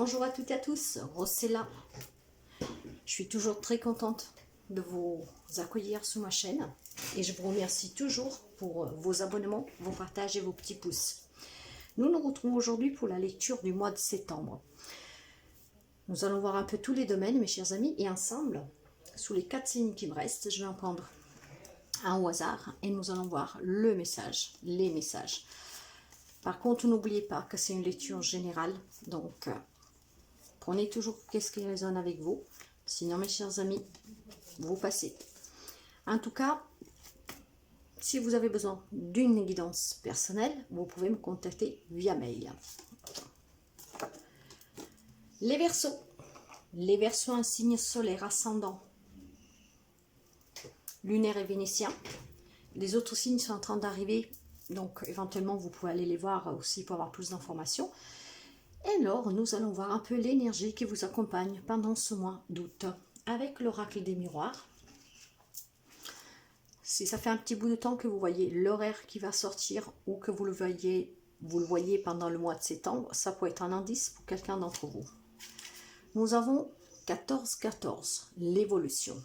Bonjour à toutes et à tous, Rose est là. Je suis toujours très contente de vous accueillir sur ma chaîne et je vous remercie toujours pour vos abonnements, vos partages et vos petits pouces. Nous nous retrouvons aujourd'hui pour la lecture du mois de septembre. Nous allons voir un peu tous les domaines, mes chers amis, et ensemble, sous les 4 signes qui me restent, je vais en prendre un au hasard et nous allons voir le message, les messages. Par contre, n'oubliez pas que c'est une lecture générale, donc prenez toujours qu'est-ce qui résonne avec vous. Sinon, mes chers amis, vous passez. En tout cas, si vous avez besoin d'une guidance personnelle, vous pouvez me contacter via mail. Les Verseaux. Les Verseaux, un signe solaire ascendant, lunaire et vénitien. Les autres signes sont en train d'arriver, donc éventuellement vous pouvez aller les voir aussi pour avoir plus d'informations. Et alors, nous allons voir un peu l'énergie qui vous accompagne pendant ce mois d'août avec l'oracle des miroirs. Si ça fait un petit bout de temps que vous voyez l'horaire qui va sortir ou que vous le voyez pendant le mois de septembre, ça peut être un indice pour quelqu'un d'entre vous. Nous avons 14-14, l'évolution.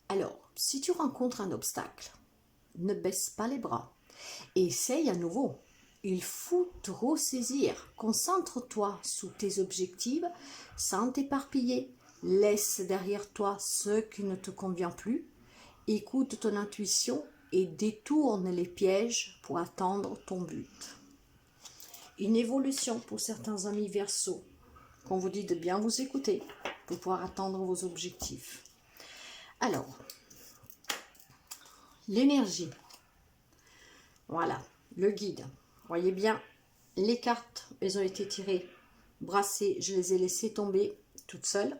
Alors, si tu rencontres un obstacle, ne baisse pas les bras. Essaye à nouveau. Il faut te ressaisir. Concentre-toi sur tes objectifs sans t'éparpiller. Laisse derrière toi ce qui ne te convient plus. Écoute ton intuition et détourne les pièges pour atteindre ton but. Une évolution pour certains amis Verseaux. Qu'on vous dit de bien vous écouter pour pouvoir atteindre vos objectifs. Alors, l'énergie. Voilà, le guide. Voyez bien, les cartes, elles ont été tirées, brassées, je les ai laissées tomber toutes seules.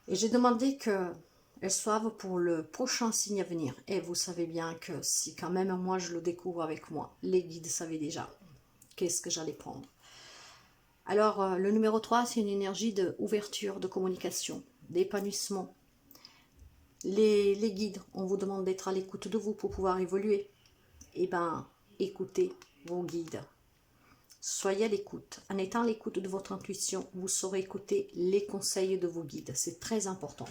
Et j'ai demandé qu'elles soient pour le prochain signe à venir. Et vous savez bien que si quand même moi je le découvre avec moi, les guides savaient déjà qu'est-ce que j'allais prendre. Alors, le numéro 3, c'est une énergie d'ouverture, de communication, d'épanouissement. Les guides, on vous demande d'être à l'écoute de vous pour pouvoir évoluer. Eh bien, écoutez vos guides. Soyez à l'écoute. En étant à l'écoute de votre intuition, vous saurez écouter les conseils de vos guides. C'est très important.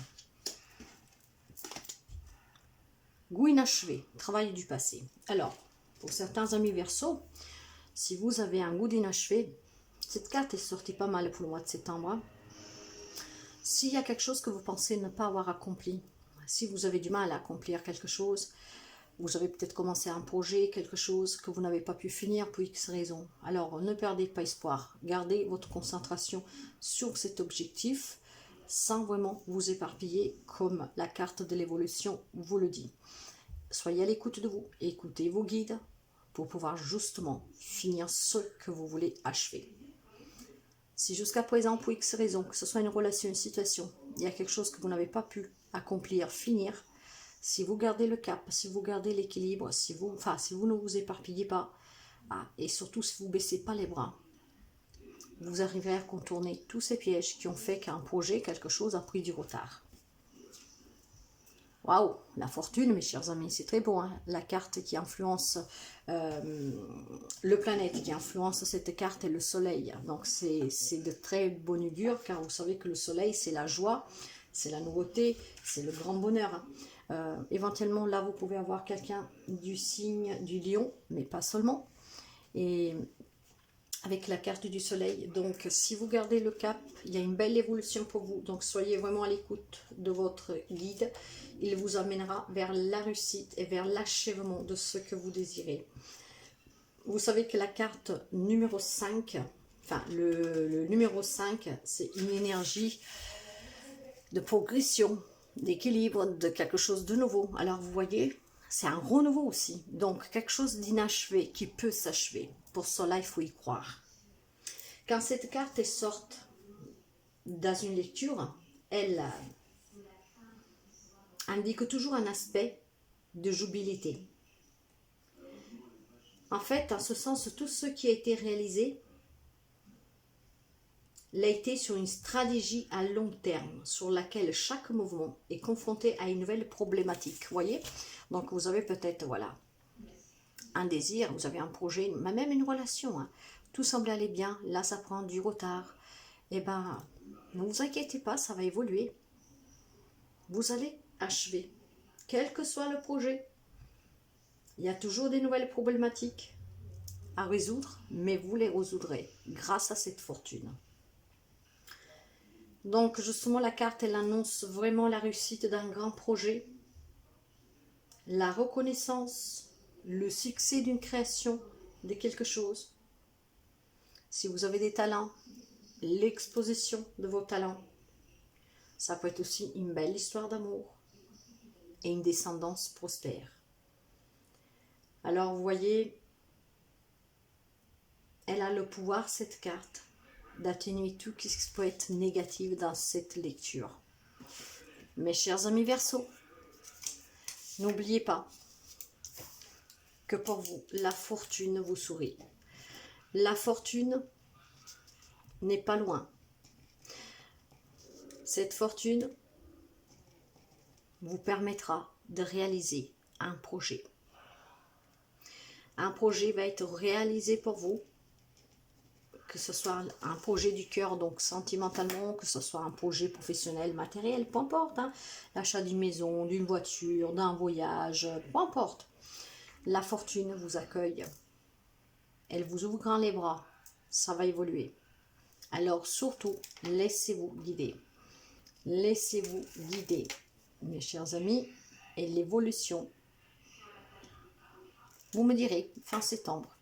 Goût inachevé, travail du passé. Alors, pour certains amis Verseaux, si vous avez un goût d'inachevé, cette carte est sortie pas mal pour le mois de septembre. S'il y a quelque chose que vous pensez ne pas avoir accompli, si vous avez du mal à accomplir quelque chose, vous avez peut-être commencé un projet, quelque chose que vous n'avez pas pu finir pour X raisons. Alors, ne perdez pas espoir. Gardez votre concentration sur cet objectif sans vraiment vous éparpiller comme la carte de l'évolution vous le dit. Soyez à l'écoute de vous. Écoutez vos guides pour pouvoir justement finir ce que vous voulez achever. Si jusqu'à présent, pour X raisons, que ce soit une relation, une situation, il y a quelque chose que vous n'avez pas pu accomplir, finir, si vous gardez le cap, si vous gardez l'équilibre, si vous ne vous éparpillez pas, et surtout si vous ne baissez pas les bras, vous arriverez à contourner tous ces pièges qui ont fait qu'un projet, quelque chose a pris du retard. Waouh, la fortune, mes chers amis, c'est très beau, hein. La carte qui influence, le planète qui influence cette carte est le soleil. Donc c'est de très bon augure, car vous savez que le soleil, c'est la joie, c'est la nouveauté, c'est le grand bonheur. Éventuellement, là, vous pouvez avoir quelqu'un du signe du lion, mais pas seulement. Et avec la carte du soleil. Donc, si vous gardez le cap, il y a une belle évolution pour vous. Donc, soyez vraiment à l'écoute de votre guide. Il vous amènera vers la réussite et vers l'achèvement de ce que vous désirez. Vous savez que la carte numéro 5, enfin, le numéro 5, c'est une énergie de progression, d'équilibre, de quelque chose de nouveau. Alors, vous voyez, c'est un renouveau aussi. Donc, quelque chose d'inachevé qui peut s'achever. Pour cela, il faut y croire. Quand cette carte est sorte dans une lecture, elle indique toujours un aspect de jubilité. En fait, en ce sens, tout ce qui a été réalisé l'a été sur une stratégie à long terme, sur laquelle chaque mouvement est confronté à une nouvelle problématique. Vous voyez? Donc, vous avez peut-être, voilà, un désir, vous avez un projet, même une relation. Hein. tout semblait aller bien, là ça prend du retard. Eh ben, ne vous inquiétez pas, ça va évoluer. Vous allez achever, quel que soit le projet. Il y a toujours des nouvelles problématiques à résoudre, mais vous les résoudrez grâce à cette fortune. Donc justement, la carte, elle annonce vraiment la réussite d'un grand projet, la reconnaissance, le succès d'une création, de quelque chose. Si vous avez des talents, l'exposition de vos talents. Ça peut être aussi une belle histoire d'amour et une descendance prospère. Alors vous voyez, elle a le pouvoir, cette carte, d'atténuer tout ce qui peut être négatif dans cette lecture. Mes chers amis Verseaux, n'oubliez pas que pour vous, la fortune vous sourit. La fortune n'est pas loin. Cette fortune vous permettra de réaliser un projet. Un projet va être réalisé pour vous, que ce soit un projet du cœur, donc sentimentalement, que ce soit un projet professionnel, matériel, peu importe, hein, l'achat d'une maison, d'une voiture, d'un voyage, peu importe. La fortune vous accueille, elle vous ouvre grand les bras, ça va évoluer. Alors surtout, laissez-vous guider. Laissez-vous guider, mes chers amis, et l'évolution, vous me direz, fin septembre.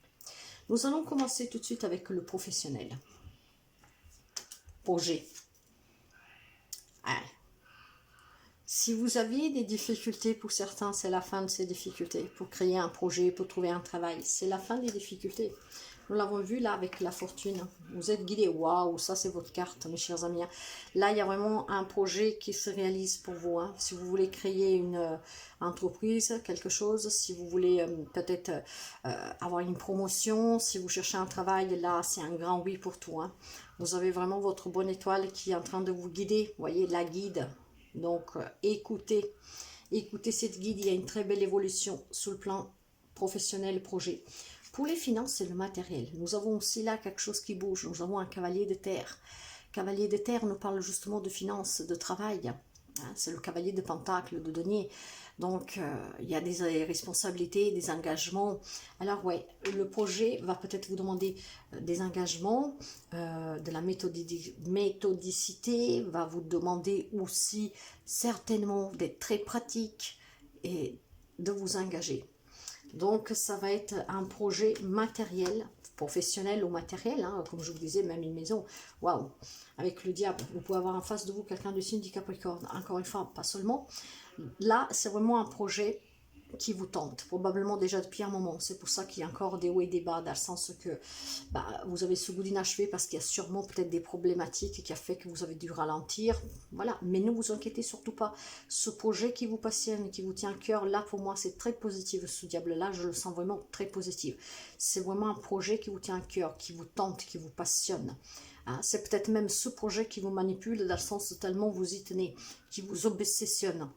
Nous allons commencer tout de suite avec le professionnel. Projet. Si vous aviez des difficultés, pour certains, c'est la fin de ces difficultés. Pour créer un projet, pour trouver un travail, c'est la fin des difficultés. Nous l'avons vu là avec la fortune. Vous êtes guidés. Waouh, ça c'est votre carte, mes chers amis. Là, il y a vraiment un projet qui se réalise pour vous. Hein. Si vous voulez créer une entreprise, quelque chose, si vous voulez peut-être avoir une promotion, si vous cherchez un travail, là, c'est un grand oui pour tout. Hein. Vous avez vraiment votre bonne étoile qui est en train de vous guider. Vous voyez, la guide. Donc, écoutez cette guide. Il y a une très belle évolution sur le plan professionnel, projet. Pour les finances, c'est le matériel. Nous avons aussi là quelque chose qui bouge. Nous avons un cavalier de terre. Cavalier de terre nous parle justement de finances, de travail. Hein, c'est le cavalier de pentacle, de denier. Donc, il y a des responsabilités, des engagements. Alors, ouais, le projet va peut-être vous demander des engagements, de la méthodicité, va vous demander aussi certainement d'être très pratique et de vous engager. Donc, ça va être un projet matériel, professionnel ou matériel, hein, comme je vous disais, même une maison. Waouh! Avec le diable, vous pouvez avoir en face de vous quelqu'un du signe du Capricorne. Encore une fois, pas seulement. Là, c'est vraiment un projet qui vous tente, probablement déjà depuis un moment. C'est pour ça qu'il y a encore des hauts et des bas, dans le sens que vous avez ce goût d'inachevé parce qu'il y a sûrement peut-être des problématiques qui a fait que vous avez dû ralentir. Voilà, mais ne vous inquiétez surtout pas. Ce projet qui vous passionne, qui vous tient à cœur, là pour moi c'est très positif. Ce diable-là, je le sens vraiment très positif. C'est vraiment un projet qui vous tient à cœur, qui vous tente, qui vous passionne. Hein, c'est peut-être même ce projet qui vous manipule, dans le sens tellement vous y tenez, qui vous obsessionne.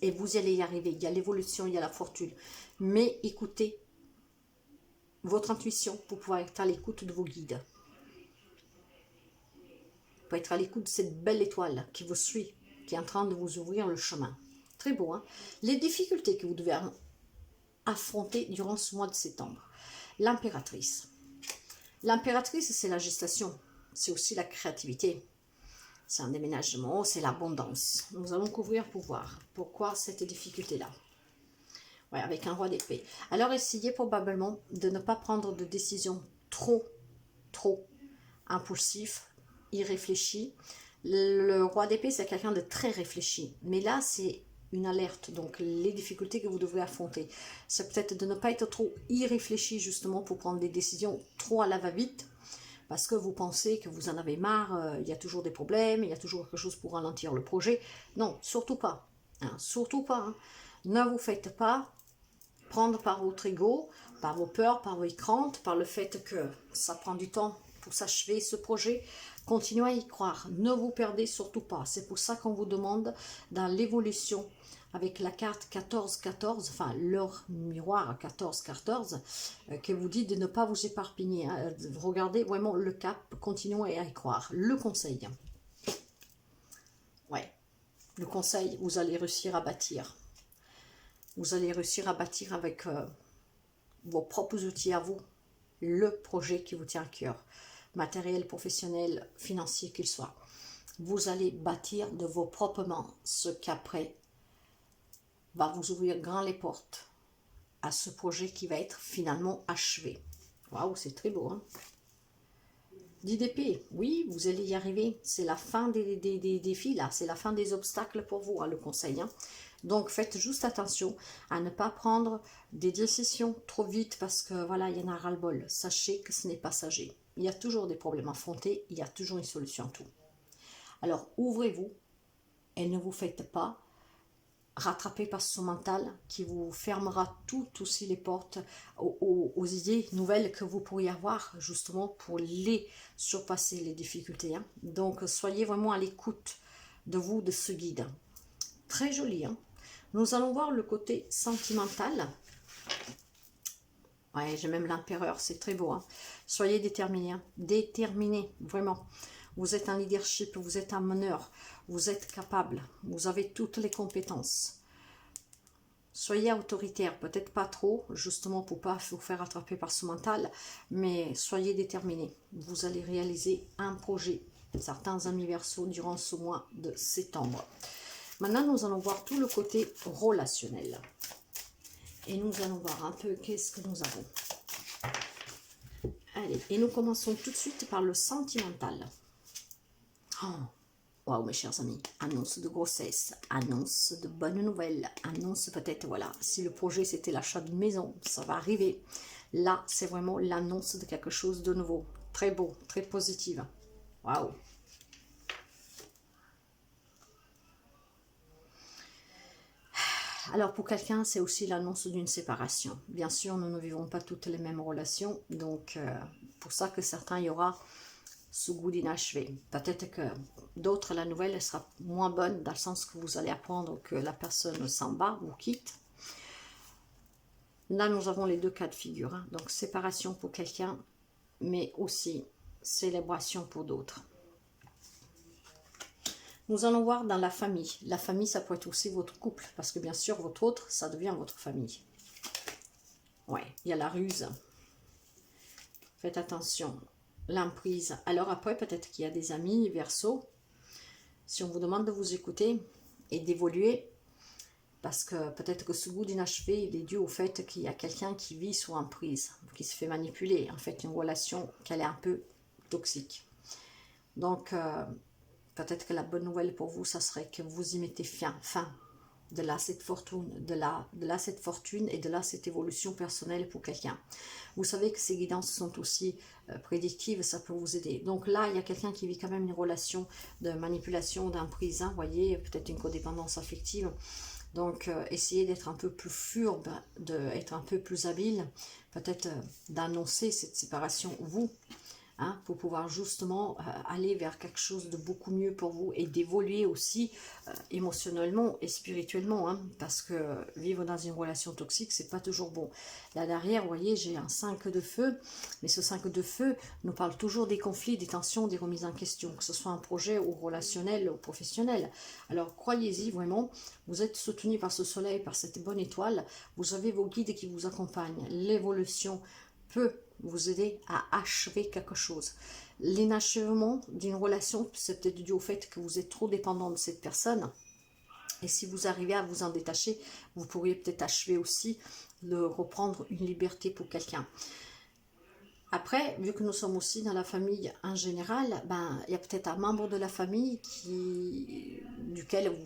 Et vous allez y arriver. Il y a l'évolution, il y a la fortune. Mais écoutez votre intuition pour pouvoir être à l'écoute de vos guides. Pour être à l'écoute de cette belle étoile qui vous suit, qui est en train de vous ouvrir le chemin. Très beau, hein? Les difficultés que vous devez affronter durant ce mois de septembre. L'impératrice. L'impératrice, c'est la gestation. C'est aussi la créativité. C'est un déménagement, c'est l'abondance. Nous allons couvrir pour voir pourquoi cette difficulté-là. Ouais, avec un roi d'épée. Alors, essayez probablement de ne pas prendre de décisions trop impulsives, irréfléchies. Le roi d'épée, c'est quelqu'un de très réfléchi. Mais là, c'est une alerte. Donc, les difficultés que vous devrez affronter, c'est peut-être de ne pas être trop irréfléchi, justement, pour prendre des décisions trop à la va-vite. Parce que vous pensez que vous en avez marre, il y a toujours des problèmes, il y a toujours quelque chose pour ralentir le projet. Non, surtout pas. Hein, surtout pas. Hein. Ne vous faites pas prendre par votre ego, par vos peurs, par vos craintes, par le fait que ça prend du temps pour s'achever ce projet. Continuez à y croire, ne vous perdez surtout pas. C'est pour ça qu'on vous demande dans l'évolution avec la carte 14-14, enfin leur miroir 14-14, que vous dit de ne pas vous éparpigner. Hein. Regardez vraiment le cap, continuez à y croire. Le conseil. Ouais, le conseil, vous allez réussir à bâtir. Vous allez réussir à bâtir avec vos propres outils à vous, le projet qui vous tient à cœur, matériel, professionnel, financier qu'il soit. Vous allez bâtir de vos propres mains ce qu'après va vous ouvrir grand les portes à ce projet qui va être finalement achevé. Waouh, c'est très beau, hein? 10 d'épée, oui, vous allez y arriver. C'est la fin des défis, là. C'est la fin des obstacles pour vous, hein, le conseil. Hein. Donc, faites juste attention à ne pas prendre des décisions trop vite parce que, voilà, il y en a ras-le-bol. Sachez que ce n'est pas passager. Il y a toujours des problèmes affrontés. Il y a toujours une solution à tout. Alors, ouvrez-vous et ne vous faites pas rattrapé par ce mental qui vous fermera toutes aussi les portes aux idées nouvelles que vous pourriez avoir justement pour les surpasser les difficultés. Hein. Donc soyez vraiment à l'écoute de vous, de ce guide. Très joli. Hein. Nous allons voir le côté sentimental. Ouais, j'ai même l'empereur, c'est très beau. Hein. Soyez déterminés, hein. Déterminés, vraiment. Vous êtes un leadership, vous êtes un meneur, vous êtes capable, vous avez toutes les compétences. Soyez autoritaire, peut-être pas trop, justement pour ne pas vous faire attraper par ce mental, mais soyez déterminés. Vous allez réaliser un projet, certains amis Verseau, durant ce mois de septembre. Maintenant, nous allons voir tout le côté relationnel. Et nous allons voir un peu qu'est-ce que nous avons. Allez, et nous commençons tout de suite par le sentimental. Oh, waouh mes chers amis, annonce de grossesse, annonce de bonnes nouvelles, annonce peut-être, voilà, si le projet c'était l'achat d'une maison, ça va arriver. Là, c'est vraiment l'annonce de quelque chose de nouveau. Très beau, très positive. Waouh. Alors pour quelqu'un, c'est aussi l'annonce d'une séparation. Bien sûr, nous ne vivons pas toutes les mêmes relations, donc pour ça que certains, il y aura ce goût d'inachevé. Peut-être que d'autres, la nouvelle elle sera moins bonne, dans le sens que vous allez apprendre que la personne s'en va ou quitte. Là, nous avons les deux cas de figure. Hein. Donc, séparation pour quelqu'un, mais aussi célébration pour d'autres. Nous allons voir dans la famille. La famille, ça peut être aussi votre couple, parce que bien sûr, votre autre, ça devient votre famille. Ouais, il y a la ruse. Faites attention. L'emprise. Alors après, peut-être qu'il y a des amis Verseau. Si on vous demande de vous écouter et d'évoluer, parce que peut-être que ce goût d'inachevé, il est dû au fait qu'il y a quelqu'un qui vit sous emprise, qui se fait manipuler. En fait, une relation qu'elle est un peu toxique. Donc, peut-être que la bonne nouvelle pour vous, ça serait que vous y mettez fin. De là cette fortune, de là cette fortune et de là cette évolution personnelle pour quelqu'un. Vous savez que ces guidances sont aussi prédictives, ça peut vous aider. Donc là, il y a quelqu'un qui vit quand même une relation de manipulation, d'emprise, vous voyez, peut-être une codépendance affective. Donc, essayez d'être un peu plus furbe, d'être un peu plus habile, peut-être d'annoncer cette séparation, vous, hein, pour pouvoir justement aller vers quelque chose de beaucoup mieux pour vous et d'évoluer aussi émotionnellement et spirituellement, hein, parce que vivre dans une relation toxique, c'est pas toujours bon. Là derrière, vous voyez, j'ai un 5 de feu, mais ce 5 de feu nous parle toujours des conflits, des tensions, des remises en question, que ce soit un projet ou relationnel ou professionnel. Alors croyez-y vraiment, vous êtes soutenu par ce soleil, par cette bonne étoile, vous avez vos guides qui vous accompagnent, l'évolution peut vous aider à achever quelque chose. L'inachèvement d'une relation, c'est peut-être dû au fait que vous êtes trop dépendant de cette personne. Et si vous arrivez à vous en détacher, vous pourriez peut-être achever aussi de reprendre une liberté pour quelqu'un. Après, vu que nous sommes aussi dans la famille en général, ben, il y a peut-être un membre de la famille duquel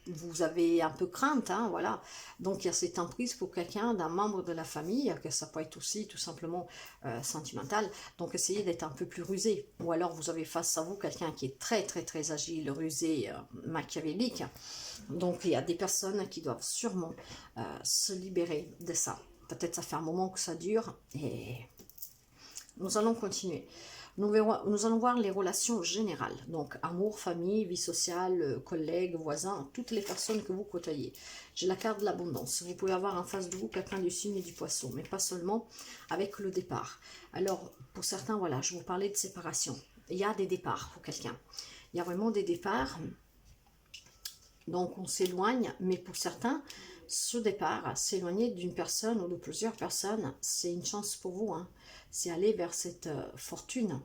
vous avez un peu crainte, hein, voilà. Donc il y a cette emprise pour quelqu'un d'un membre de la famille, que ça peut être aussi tout simplement sentimental. Donc essayez d'être un peu plus rusé. Ou alors vous avez face à vous quelqu'un qui est très très très agile, rusé, machiavélique. Donc il y a des personnes qui doivent sûrement se libérer de ça. Peut-être ça fait un moment que ça dure et... Nous allons continuer. Nous allons voir les relations générales, donc amour, famille, vie sociale, collègues, voisins, toutes les personnes que vous côtoyez. J'ai la carte de l'abondance. Vous pouvez avoir en face de vous quelqu'un du signe du poisson, mais pas seulement avec le départ. Alors, pour certains, voilà, je vous parlais de séparation. Il y a des départs pour quelqu'un. Il y a vraiment des départs, donc on s'éloigne, mais pour certains, ce départ, s'éloigner d'une personne ou de plusieurs personnes, c'est une chance pour vous, hein. C'est aller vers cette fortune,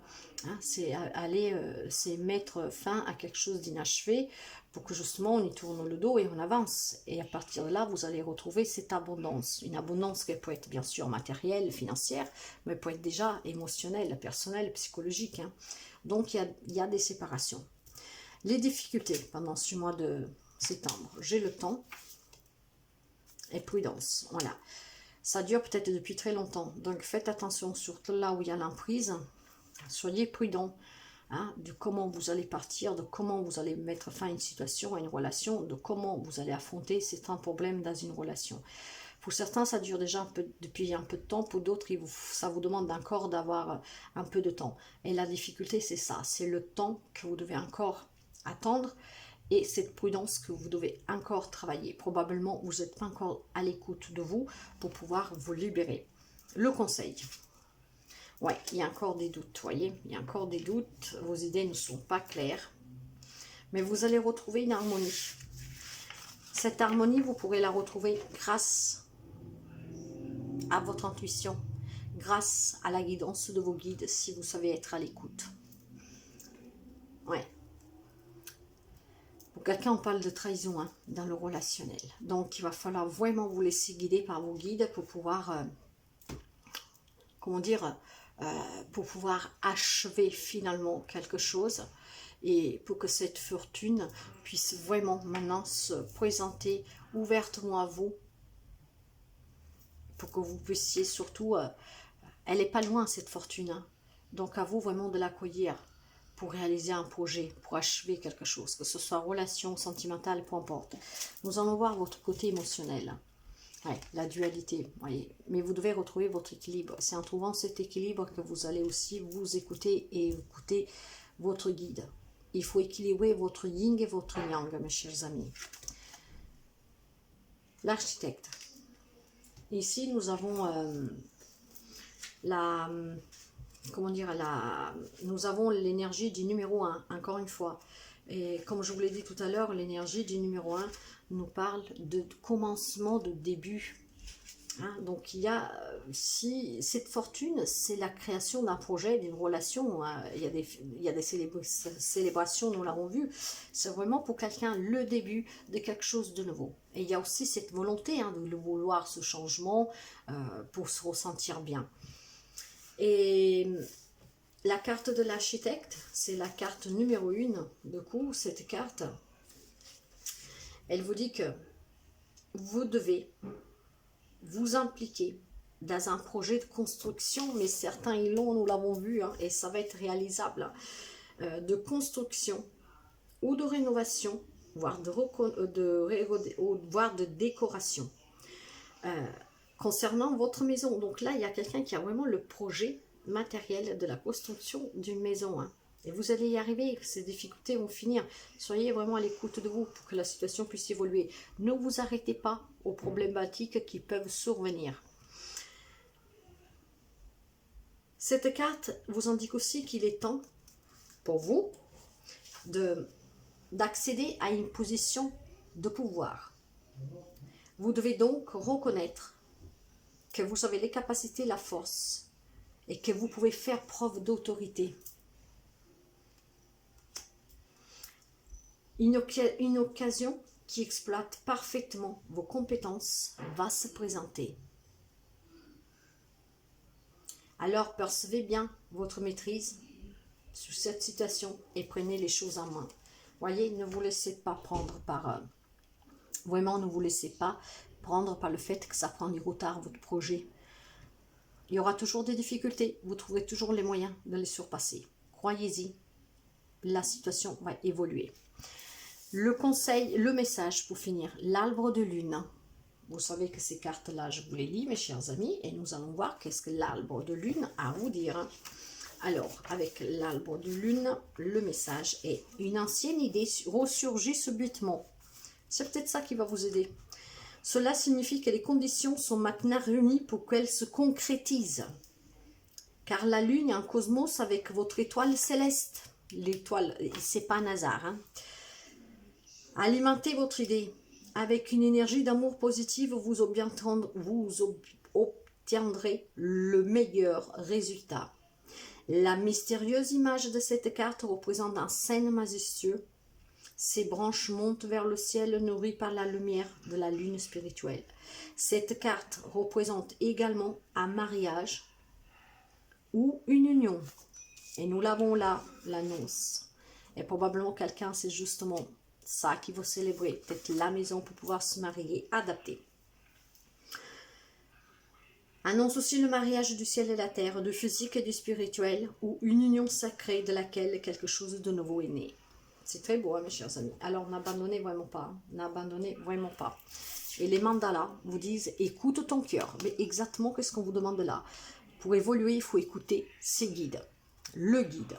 hein. C'est aller, c'est mettre fin à quelque chose d'inachevé pour que justement on y tourne le dos et on avance. Et à partir de là, vous allez retrouver cette abondance. Une abondance qui peut être bien sûr matérielle, financière, mais peut être déjà émotionnelle, personnelle, psychologique, hein. Donc il y a des séparations. Les difficultés pendant ce mois de septembre, j'ai le temps et prudence, voilà. Ça dure peut-être depuis très longtemps, donc faites attention, surtout là où il y a l'emprise, soyez prudent, hein, de comment vous allez partir, de comment vous allez mettre fin à une situation, à une relation, de comment vous allez affronter certains problèmes dans une relation. Pour certains, ça dure déjà depuis un peu de temps, pour d'autres, ça vous demande encore d'avoir un peu de temps. Et la difficulté, c'est ça, c'est le temps que vous devez encore attendre, et cette prudence que vous devez encore travailler. Probablement, vous n'êtes pas encore à l'écoute de vous pour pouvoir vous libérer. Le conseil. Ouais, il y a encore des doutes, voyez. Il y a encore des doutes. Vos idées ne sont pas claires. Mais vous allez retrouver une harmonie. Cette harmonie, vous pourrez la retrouver grâce à votre intuition, grâce à la guidance de vos guides, si vous savez être à l'écoute. Ouais. Pour quelqu'un, on parle de trahison, hein, dans le relationnel. Donc, il va falloir vraiment vous laisser guider par vos guides pour pouvoir, comment dire, pour pouvoir achever finalement quelque chose et pour que cette fortune puisse vraiment maintenant se présenter ouvertement à vous, pour que vous puissiez surtout, elle n'est pas loin cette fortune, hein, donc à vous vraiment de l'accueillir pour réaliser un projet, pour achever quelque chose, que ce soit relation, sentimentale, peu importe. Nous allons voir votre côté émotionnel, ouais, la dualité, voyez. Mais vous devez retrouver votre équilibre. C'est en trouvant cet équilibre que vous allez aussi vous écouter et écouter votre guide. Il faut équilibrer votre yin et votre yang, mes chers amis. L'architecte. Ici, nous avons comment dire, nous avons l'énergie du numéro 1, encore une fois. Et comme je vous l'ai dit tout à l'heure, l'énergie du numéro 1 nous parle de commencement, de début. Hein, donc il y a, si cette fortune, c'est la création d'un projet, d'une relation, hein, il y a des célébrations, nous l'avons vu, c'est vraiment pour quelqu'un le début de quelque chose de nouveau. Et il y a aussi cette volonté, hein, de vouloir ce changement pour se ressentir bien. Et la carte de l'architecte, c'est la carte numéro 1. Du coup, cette carte, elle vous dit que vous devez vous impliquer dans un projet de construction, mais certains ils l'ont, nous l'avons vu, hein, et ça va être réalisable, de construction ou de rénovation, voire voire de décoration. Concernant votre maison, donc là il y a quelqu'un qui a vraiment le projet matériel de la construction d'une maison, hein. Et vous allez y arriver, ces difficultés vont finir. Soyez vraiment à l'écoute de vous pour que la situation puisse évoluer. Ne vous arrêtez pas aux problématiques qui peuvent survenir. Cette carte vous indique aussi qu'il est temps pour vous d'accéder à une position de pouvoir. Vous devez donc reconnaître que vous avez les capacités, la force, et que vous pouvez faire preuve d'autorité. Une occasion qui exploite parfaitement vos compétences va se présenter. Alors percevez bien votre maîtrise sur cette situation et prenez les choses en main. Voyez, ne vous laissez pas prendre par... vraiment, ne vous laissez pas prendre par le fait que ça prend du retard votre projet. Il y aura toujours des difficultés, vous trouverez toujours les moyens de les surpasser. Croyez-y, la situation va évoluer. Le conseil, le message pour finir, l'arbre de lune. Vous savez que ces cartes-là, je vous les lis, mes chers amis, et nous allons voir qu'est-ce que l'arbre de lune a à vous dire. Alors, avec l'arbre de lune, le message est une ancienne idée ressurgit subitement. C'est peut-être ça qui va vous aider. Cela signifie que les conditions sont maintenant réunies pour qu'elles se concrétisent. Car la lune est un cosmos avec votre étoile céleste. L'étoile, c'est pas un hasard. Hein. Alimentez votre idée. Avec une énergie d'amour positive, vous obtiendrez le meilleur résultat. La mystérieuse image de cette carte représente un saint majestueux. Ses branches montent vers le ciel nourries par la lumière de la lune spirituelle. Cette carte représente également un mariage ou une union. Et nous l'avons là, la noce. Et probablement quelqu'un, c'est justement ça qui va célébrer. Peut-être la maison pour pouvoir se marier, adapter. Annonce aussi le mariage du ciel et la terre, du physique et du spirituel, ou une union sacrée de laquelle quelque chose de nouveau est né. C'est très beau, hein, mes chers amis. Alors, n'abandonnez vraiment pas. N'abandonnez vraiment pas. Et les mandalas vous disent, écoute ton cœur. Mais exactement, qu'est-ce qu'on vous demande là? Pour évoluer, il faut écouter ses guides. Le guide.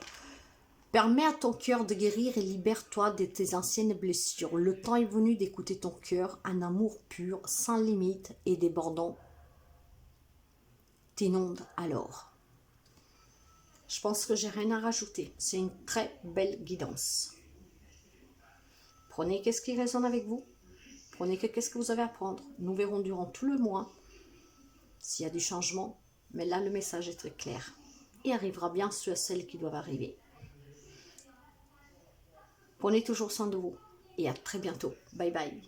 Permets à ton cœur de guérir et libère-toi de tes anciennes blessures. Le temps est venu d'écouter ton cœur, un amour pur, sans limite et débordant. T'inonde alors. Je pense que j'ai rien à rajouter. C'est une très belle guidance. Prenez qu'est-ce qui résonne avec vous. Prenez qu'est-ce que vous avez à prendre. Nous verrons durant tout le mois s'il y a du changement. Mais là, le message est très clair. Il arrivera bien sûr à celles qui doivent arriver. Prenez toujours soin de vous. Et à très bientôt. Bye bye.